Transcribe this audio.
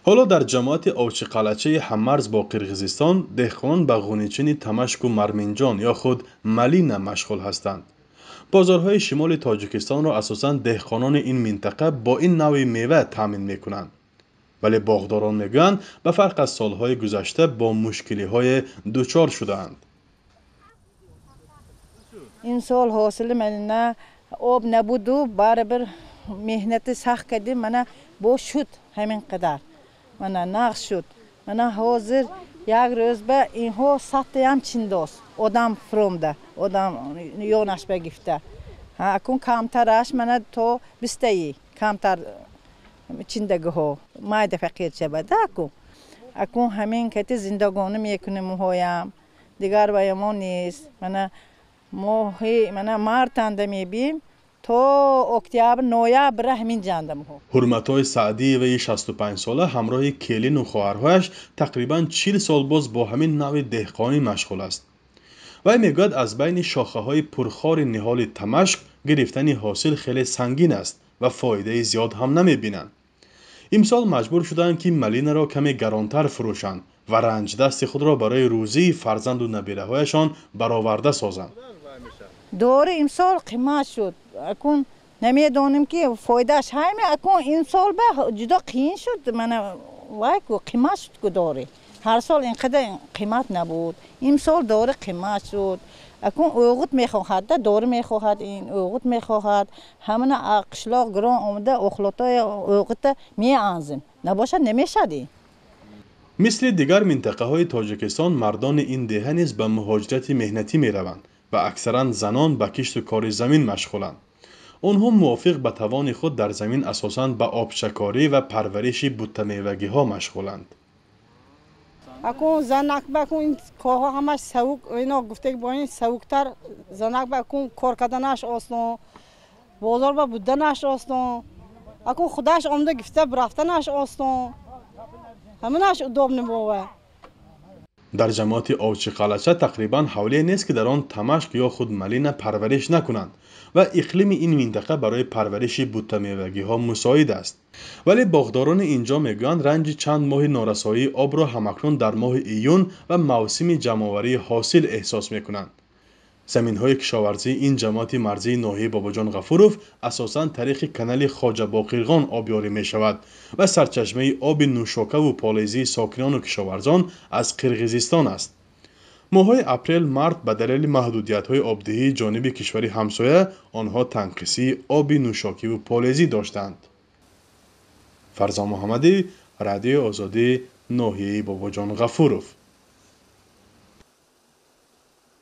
حالا در جماعت اوچی قلچه هممرز با قرغیزستان دهقانان به غونیچین تمشک و مرمینجان یا خود ملینا مشغول هستند. بازارهای شمال تاجیکستان را اساساً دهقانان این منطقه با این نوع میوه تامین میکنند. ولی باغداران میگویند به فرق از سالهای گذشته با مشکلی‌های دچار شده‌اند. این سال حاصل ملینا آب نبود و برابر مهنت سخت کردیم من با شد همین قدر من نقص شد من حاضر یک روز به اینها سطح هم چنداست آدم فرومده آدم یونش بگفته اکون کمترش من تو بستایی کمتر چندگه ها مایده فقیر چه بده اکون همین کتی زندگانی میکنیم هایم دیگر بایمان نیست من مارتنده میبیم تو اکتبر نویبر همین جاندم ها. حرمتای سعدی و 65 ساله همراه کلین و خواهرهایش تقریباً 40 سال باز با همین نوع دهقانی مشغول است. وی میگوید از بین شاخه های پرخار نهال تمشک گرفتن حاصل خیلی سنگین است و فایده زیاد هم نمیبینند. امسال مجبور شدند که ملینا را کمی گرانتر فروشند و رنج دست خود را برای روزی فرزند و نبیره هایشان برآورده سازند. دور امسال قیمت شد اکون نمیدانم که فایدهش همه اکون امسال به جدا قیمت شد من وای کو قیمت شد که داره هر سال اینقدر قیمت نبود امسال داره قیمت شد اکون اوقات میخواهد دور میخواهد این اوقات میخواهد همون قشلاق گران آمده اخلاطای اوقات میانزن نباشه نمیشدی. مثل دیگر منطقه های تاجیکستان مردان این دهه نیز به مهاجرت مهنتی می روند و اکثرا زنان به کشت و کار زمین مشغولند. آنها موافق به توان خود در زمین اساساً به آبشکاری و پرورش بوته میوگی ها مشغولند. اکون زنک بکن کارها همش سوک اینا گفته که با این سوکتر زنک بکن کار کردنش آسان بازار با بودنش آسان اکون خودش آمده گفته برفتنش آسان همینش ادوب نبوه. در جماعت اوچی قلچه تقریباً حولی نیست که در آن تمشک یا خود ملینا پرورش نکنند و اقلیم این منطقه برای پرورش بوته میوگی ها مساعد است. ولی باغداران اینجا میگویند رنج چند ماه نارسایی آب را همکنون در ماه ایون و موسم جمع‌آوری حاصل احساس میکنند. زمین های کشاورزی این جماعت مرزی ناحیه باباجان غفوروف اساساً طریق کانال خواجه باقرگان آبیاری می شود و سرچشمه آب نوشاکه و پالیزی ساکنان و کشاورزان از قرغیزستان است. ماه‌های اپریل مارت به دلیل محدودیت‌های آبدهی جانب کشور همسایه آنها تنقیصی آب نوشاکی و پالیزی داشتند. فرزان محمدی، رادیو آزادی، ناحیه باباجان غفوروف.